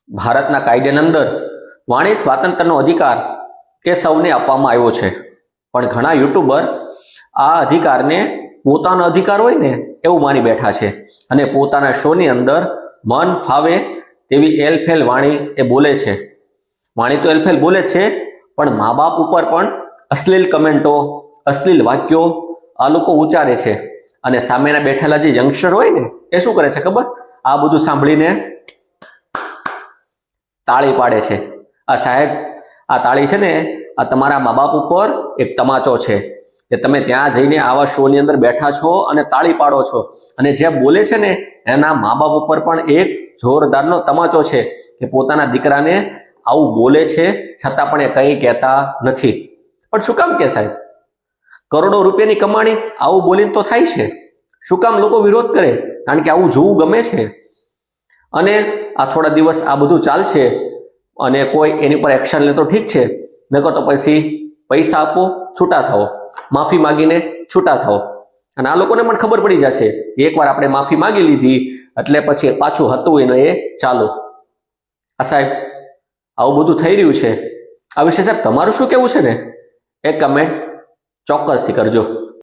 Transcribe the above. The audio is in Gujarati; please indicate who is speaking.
Speaker 1: ભારતના કાયદાની અંદર વાણી સ્વાતંત્ર્યનો અધિકાર એ સૌને આપવામાં આવ્યો છે, પણ ઘણા યુટ્યુબર આ અધિકારને પોતાનો અધિકાર હોય ને એવું માની બેઠા છે અને પોતાના શોની અંદર મન ફાવે તેવી એલફેલ વાણી એ બોલે છે. વાણી તો એલફેલ બોલે છે, પણ મા બાપ ઉપર પણ અશ્લીલ કમેન્ટો, અશ્લીલ વાક્યો આ લોકો ઉચ્ચારે છે અને સામેના બેઠેલા જે યંગસ્ટર હોય ને એ શું કરે છે ખબર? આ બધું સાંભળીને તાળી પાડે છે. આ સાહેબ, આ તાળી છે ને આ તમારા મા બાપ ઉપર એક તમાચો છે કે તમે ત્યાં જઈને આવા શોની અંદર બેઠા છો અને તાળી પાડો છો, અને જે બોલે છે ને એના મા બાપ ઉપર પણ એક જોરદારનો તમાચો છે કે પોતાના દીકરાને આવું બોલે છે છતાં પણ એ કંઈ કહેતા નથી. પણ શું કામ કે સાહેબ? કરોડો રૂપિયાની કમાણી આવું બોલીને તો થાય છે. શું કામ લોકો વિરોધ કરે? કારણ કે આવું જોવું ગમે છે. અને આ થોડા દિવસ આ બધું ચાલશે અને કોઈ એની પર એક્શન લે તો ઠીક છે, નકર તો પછી પૈસા આપો, છૂટા થાઓ, માફી માગીને છૂટા થાઓ. અને આ લોકોને પણ ખબર પડી જશે કે એકવાર આપણે માફી માગી લીધી એટલે પછી પાછું હતું એને એ ચાલુ. આ સાહેબ, આવું બધું થઈ રહ્યું છે. આ વિશે સાહેબ તમારું શું કહેવું છે ને એ કમેન્ટ ચોક્કસથી કરજો.